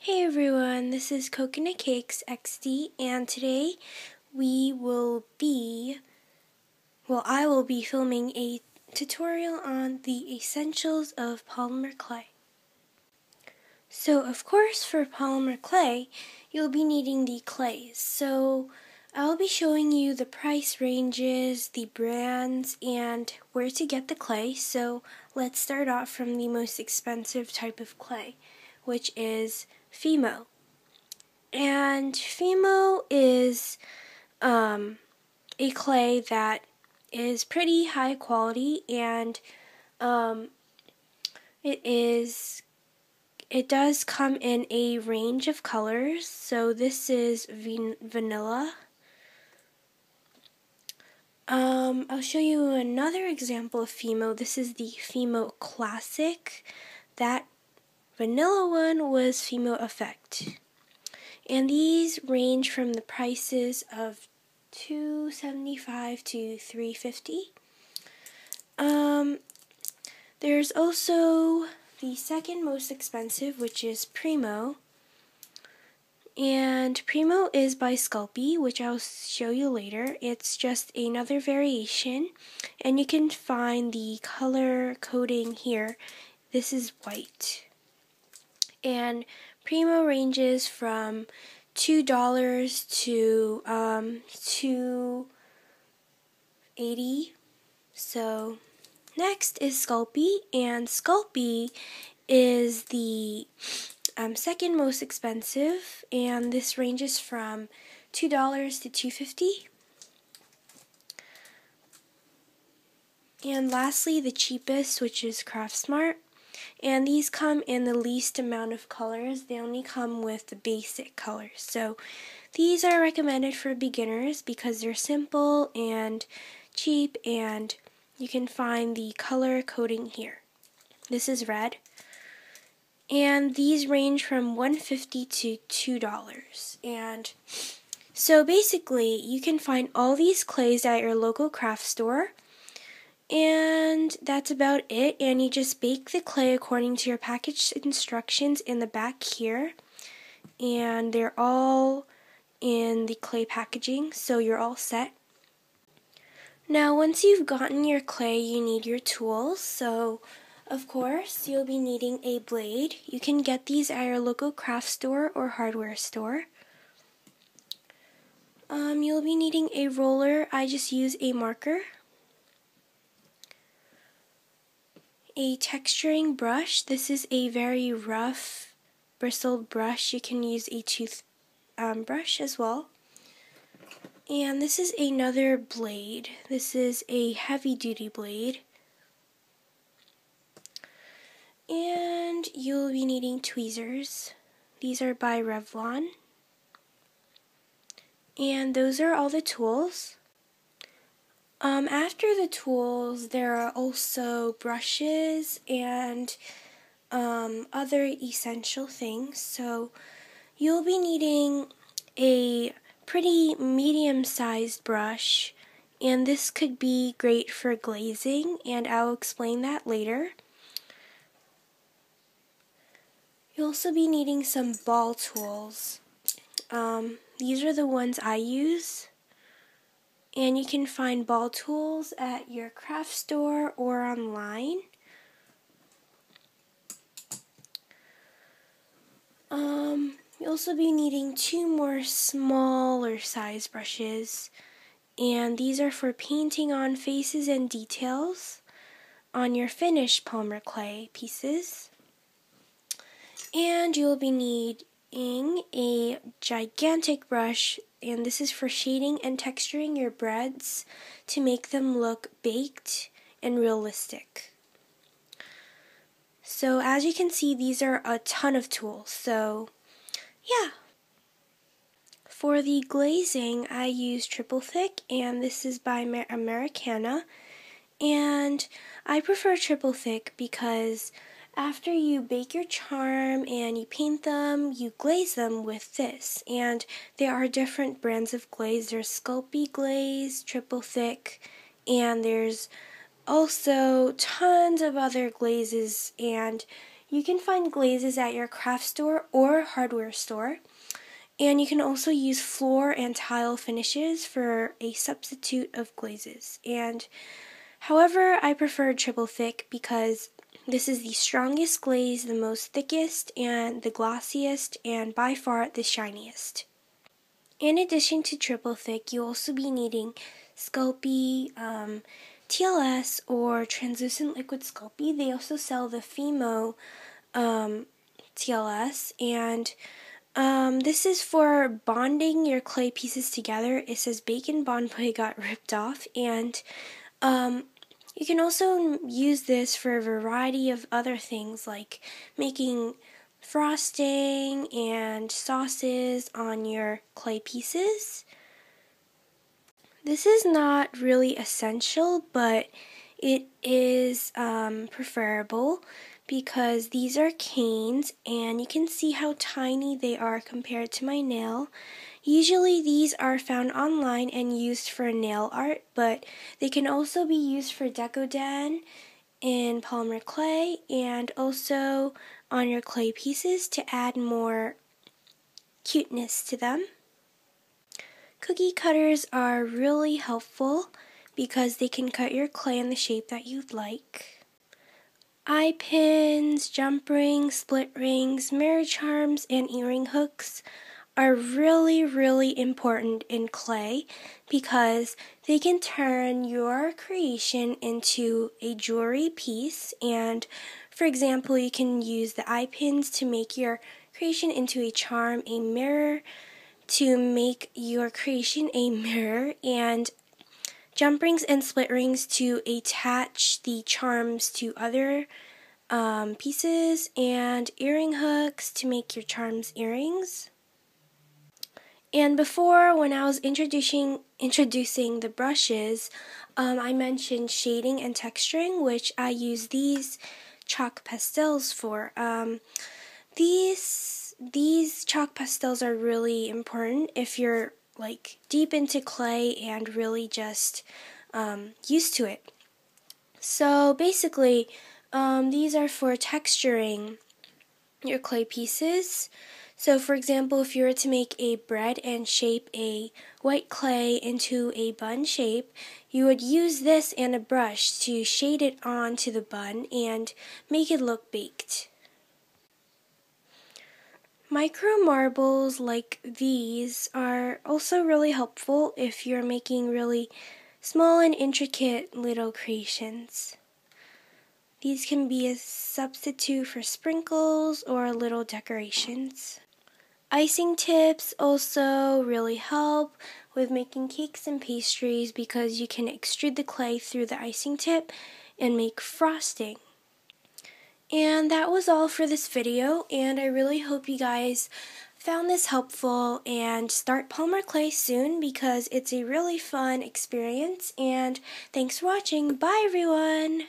Hey everyone, this is Coconut Cakes XD, and today I will be filming a tutorial on the essentials of polymer clay. So of course for polymer clay, you'll be needing the clays. So I'll be showing you the price ranges, the brands, and where to get the clay. So let's start off from the most expensive type of clay, which is Fimo. And Fimo is a clay that is pretty high quality, and it does come in a range of colors. So this is vanilla. I'll show you another example of Fimo. This is the Fimo Classic. That vanilla one was Fimo Effect. And these range from the prices of $2.75 to $3.50. There's also the second most expensive, which is Primo. And Primo is by Sculpey, which I'll show you later. It's just another variation, and you can find the color coding here. This is white. And Primo ranges from $2 to $2.80. So next is Sculpey, and Sculpey is the second most expensive, and this ranges from $2 to $2.50. And lastly, the cheapest, which is CraftSmart. And these come in the least amount of colors. They only come with the basic colors. So these are recommended for beginners because they're simple and cheap, and you can find the color coding here. This is red. And these range from $1.50 to $2. And so basically, you can find all these clays at your local craft store. And that's about it. And you just bake the clay according to your package instructions in the back here. And they're all in the clay packaging, so you're all set. Now, once you've gotten your clay, you need your tools. So of course, you'll be needing a blade. You can get these at your local craft store or hardware store. You'll be needing a roller. I just use a marker. A texturing brush. This is a very rough, bristled brush. You can use a tooth brush as well. And this is another blade. This is a heavy-duty blade. And you'll be needing tweezers. These are by Revlon. And those are all the tools. After the tools, there are also brushes and other essential things. So you'll be needing a pretty medium-sized brush, and this could be great for glazing, and I'll explain that later. You'll also be needing some ball tools. These are the ones I use, and you can find ball tools at your craft store or online. You'll also be needing two more smaller size brushes, and these are for painting on faces and details on your finished polymer clay pieces. And you'll be needing a gigantic brush, and this is for shading and texturing your breads to make them look baked and realistic. So as you can see, these are a ton of tools. So yeah. For the glazing, I use triple thick, and this is by Americana. And I prefer triple thick because after you bake your charm and you paint them, you glaze them with this. And there are different brands of glaze. There's Sculpey glaze, triple thick, and there's also tons of other glazes, and You can find glazes at your craft store or hardware store. And you can also use floor and tile finishes for a substitute of glazes. And however, I prefer triple thick because this is the strongest glaze, the most thickest, and the glossiest, and by far the shiniest. In addition to triple thick, you'll also be needing Sculpey, TLS, or translucent liquid Sculpey. They also sell the Fimo TLS, and this is for bonding your clay pieces together. It says bacon bond but it got ripped off, and you can also use this for a variety of other things like making frosting and sauces on your clay pieces. This is not really essential, but it is preferable because these are canes and you can see how tiny they are compared to my nail. Usually these are found online and used for nail art, but they can also be used for decoden in polymer clay and also on your clay pieces to add more cuteness to them. Cookie cutters are really helpful because they can cut your clay in the shape that you'd like. Eye pins, jump rings, split rings, mirror charms, and earring hooks are really important in clay because they can turn your creation into a jewelry piece. And for example, you can use the eye pins to make your creation into a charm, a mirror to make your creation a mirror, and jump rings and split rings to attach the charms to other pieces, and earring hooks to make your charms earrings. And before, when I was introducing the brushes, I mentioned shading and texturing, which I use these chalk pastels for. These chalk pastels are really important if you're like deep into clay and really just used to it. So basically, these are for texturing your clay pieces. So for example, if you were to make a bread and shape a white clay into a bun shape, you would use this and a brush to shade it onto the bun and make it look baked. Micro marbles like these are also really helpful if you're making really small and intricate little creations. These can be a substitute for sprinkles or little decorations. Icing tips also really help with making cakes and pastries because you can extrude the clay through the icing tip and make frosting. And that was all for this video, and I really hope you guys found this helpful and start polymer clay soon because it's a really fun experience. And thanks for watching. Bye everyone!